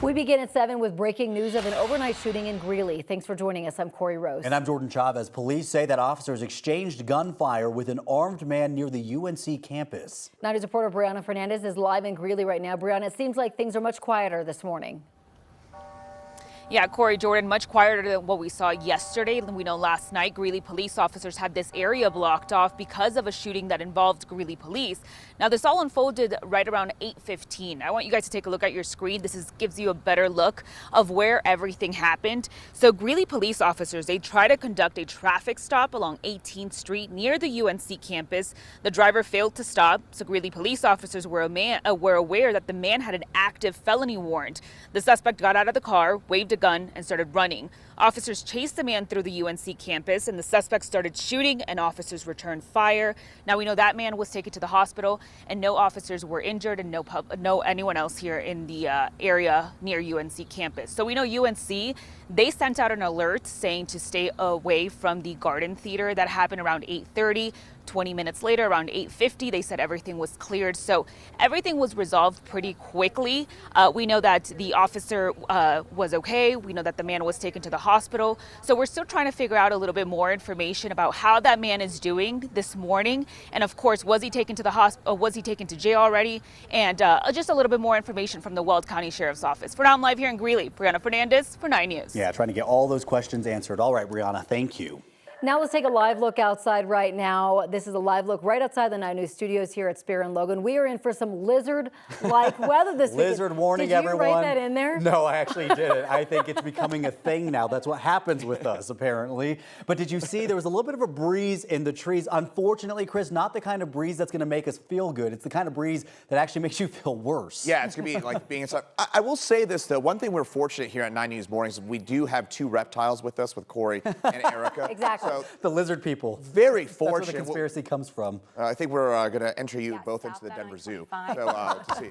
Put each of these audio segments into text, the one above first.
We begin at 7 with breaking news of an overnight shooting in Greeley. Thanks for joining us. I'm Corey Rose. And I'm Jordan Chavez. Police say that officers exchanged gunfire with an armed man near the UNC campus. 9 News reporter Brianna Fernandez is live in Greeley right now. Brianna, it seems like things are much quieter this morning. Yeah, Corey, Jordan, much quieter than what we saw yesterday. We know last night Greeley police officers had this area blocked off because of a shooting that involved Greeley police. Now, this all unfolded right around 8:15. I want you guys to take a look at your screen. This gives you a better look of where everything happened. So Greeley police officers, they try to conduct a traffic stop along 18th Street near the UNC campus. The driver failed to stop, so Greeley police officers were aware that the man had an active felony warrant. The suspect got out of the car, waved a gun, and started running. Officers chased the man through the UNC campus, and the suspect started shooting, and officers returned fire. Now, we know that man was taken to the hospital, and no officers were injured, and no anyone else here in the area near UNC campus. So we know UNC, they sent out an alert saying to stay away from the Garden Theater. That happened around 8:30. 20 minutes later, around 8:50, they said everything was cleared. So everything was resolved pretty quickly. We know that the officer was okay. We know that the man was taken to the hospital. So we're still trying to figure out a little bit more information about how that man is doing this morning. And of course, was he taken to the hospital? Was he taken to jail already? And just a little bit more information from the Weld County Sheriff's Office. For now, I'm live here in Greeley. Brianna Fernandez for 9 News. Yeah, trying to get all those questions answered. All right, Brianna, thank you. Now let's take a live look outside right now. This is a live look right outside the 9 News studios here at Spear and Logan. We are in for some lizard-like weather this weekend. Lizard warning, everyone. Did you write that in there? No, I actually didn't. I think it's becoming a thing now. That's what happens with us, apparently. But did you see there was a little bit of a breeze in the trees? Unfortunately, Chris, not the kind of breeze that's going to make us feel good. It's the kind of breeze that actually makes you feel worse. Yeah, it's going to be like being inside. I will say this, though. One thing we're fortunate here at 9 News Mornings, we do have 2 reptiles with us, with Corey and Erica. Exactly. So, the lizard people. Very fortunate. That's where the conspiracy comes from. I think we're going to enter you both into the Denver Zoo. So to see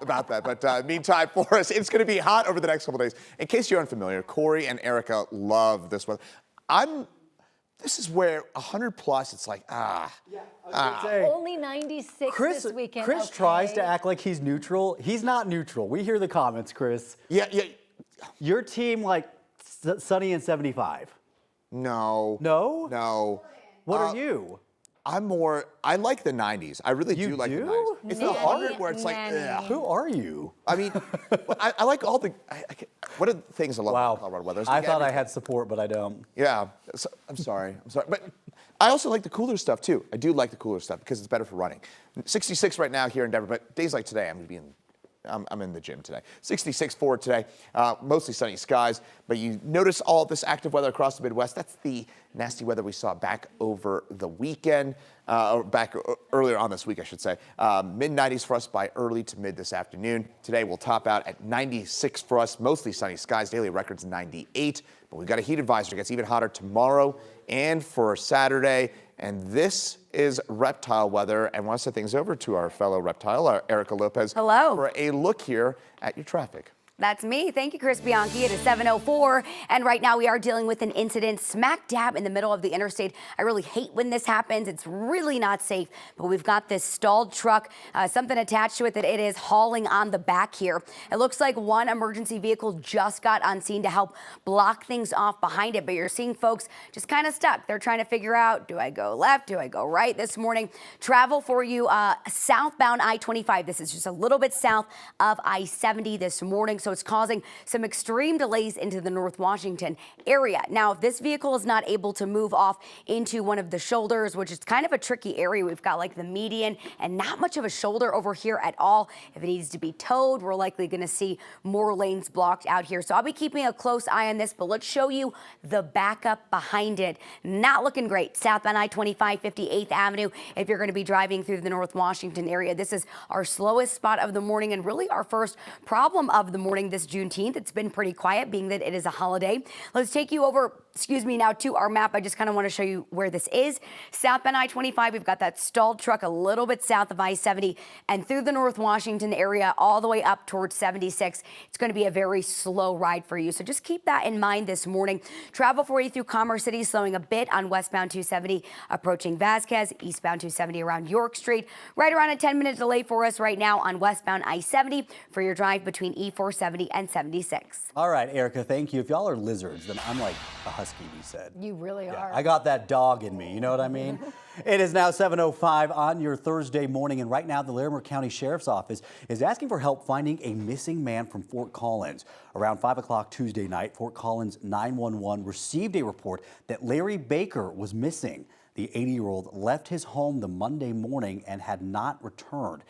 about that. But meantime, for us, it's going to be hot over the next couple days. In case you're unfamiliar, Corey and Erica love this weather. This is where 100 plus, it's like, Only 96 this weekend. Chris tries to act like he's neutral. He's not neutral. We hear the comments, Chris. Yeah. Your team, like, sunny and 75. No. No? No. What are you? I like the 90s. I really do like the 90s. It's the 100 where it's like, ugh. Who are you? I mean, I like all the, what are the things I love about Colorado weather? I thought I had support, but I don't. Yeah, so, I'm sorry. But I also like the cooler stuff too. I do like the cooler stuff because it's better for running. 66 right now here in Denver, but days like today, I'm in the gym today. 66 for today, mostly sunny skies, but you notice all this active weather across the Midwest. That's the nasty weather we saw back over the weekend, or back earlier on this week, I should say. Mid-90s for us by early to mid this afternoon. Today we'll top out at 96 for us, mostly sunny skies. Daily record's 98, but we've got a heat advisory. It gets even hotter tomorrow and for Saturday. And this is reptile weather. And I want to set things over to our fellow reptile, Erica Lopez. Hello. For a look here at your traffic. That's me. Thank you, Chris Bianchi. It is 7:04, and right now we are dealing with an incident smack dab in the middle of the interstate. I really hate when this happens. It's really not safe, but we've got this stalled truck, something attached to it that it is hauling on the back here. It looks like one emergency vehicle just got on scene to help block things off behind it, but you're seeing folks just kind of stuck. They're trying to figure out, do I go left? Do I go right this morning? Travel for you southbound I-25. This is just a little bit south of I-70 this morning, so it's causing some extreme delays into the North Washington area. Now, if this vehicle is not able to move off into one of the shoulders, which is kind of a tricky area, we've got like the median and not much of a shoulder over here at all. If it needs to be towed, we're likely going to see more lanes blocked out here. So I'll be keeping a close eye on this, but let's show you the backup behind it. Not looking great. Southbound I-25, 58th Avenue. If you're going to be driving through the North Washington area, this is our slowest spot of the morning and really our first problem of the morning this Juneteenth. It's been pretty quiet, being that it is a holiday. Let's take you over, now to our map. I just kind of want to show you where this is. Southbound I-25, we've got that stalled truck a little bit south of I-70 and through the North Washington area all the way up towards 76. It's going to be a very slow ride for you. So just keep that in mind this morning. Travel for you through Commerce City, slowing a bit on westbound 270 approaching Vasquez, eastbound 270 around York Street. Right around a 10-minute delay for us right now on westbound I-70 for your drive between E470 70 and 76. All right, Erica, thank you. If y'all are lizards, then I'm like a husky, you said. You really are. I got that dog in me, you know what I mean? It is now 7:05 on your Thursday morning, and right now the Larimer County Sheriff's Office is asking for help finding a missing man from Fort Collins. Around 5 o'clock Tuesday night, Fort Collins 911 received a report that Larry Baker was missing. The 80-year-old left his home the Monday morning and had not returned.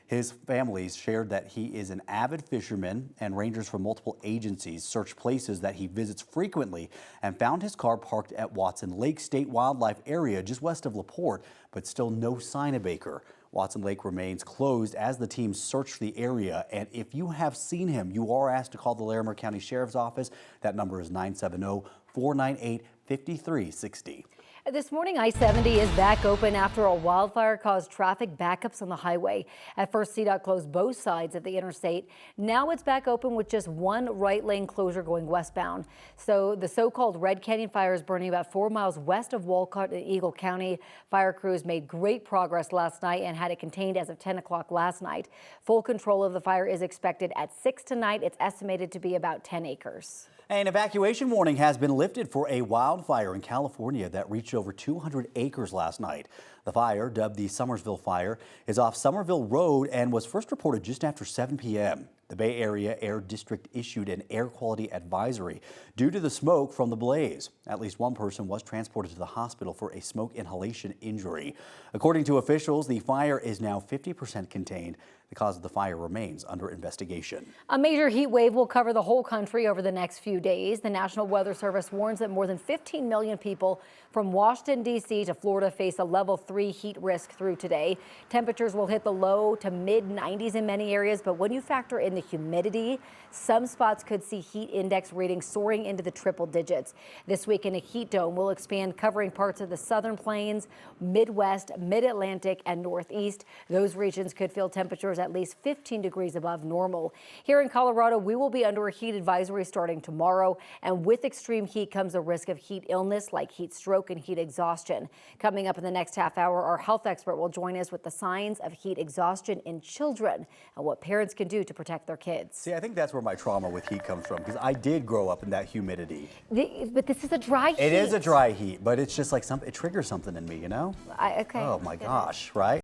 His family shared that he is an avid fisherman, and rangers from multiple agencies searched places that he visits frequently and found his car parked at Watson Lake State Wildlife Area just west of LaPorte, but still no sign of Baker. Watson Lake remains closed as the team search the area, and if you have seen him, you are asked to call the Larimer County Sheriff's Office. That number is 970-498-5360. This morning, I-70 is back open after a wildfire caused traffic backups on the highway. At first, CDOT closed both sides of the interstate. Now it's back open with just one right lane closure going westbound. So the so-called Red Canyon fire is burning about 4 miles west of Walcott in Eagle County. Fire crews made great progress last night and had it contained as of 10 o'clock last night. Full control of the fire is expected at 6 tonight. It's estimated to be about 10 acres. An evacuation warning has been lifted for a wildfire in California that reached over 200 acres last night. The fire, dubbed the Summersville Fire, is off Somerville Road and was first reported just after 7 p.m. The Bay Area Air District issued an air quality advisory due to the smoke from the blaze. At least one person was transported to the hospital for a smoke inhalation injury. According to officials, the fire is now 50% contained. The cause of the fire remains under investigation. A major heat wave will cover the whole country over the next few days. The National Weather Service warns that more than 15 million people from Washington, D.C. to Florida face a level 3 heat risk through today. Temperatures will hit the low to mid 90s in many areas, but when you factor in the humidity, some spots could see heat index readings soaring into the triple digits. This weekend, a heat dome will expand, covering parts of the southern plains, Midwest, Mid-Atlantic, and Northeast. Those regions could feel temperatures at least 15 degrees above normal. Here in Colorado, we will be under a heat advisory starting tomorrow, and with extreme heat comes a risk of heat illness like heat stroke and heat exhaustion. Coming up in the next half hour, our health expert will join us with the signs of heat exhaustion in children and what parents can do to protect their kids. See, I think that's where my trauma with heat comes from, because I did grow up in that humidity. But this is a dry heat. It is a dry heat, but it's just like it triggers something in me, you know? Okay. Oh my gosh, right?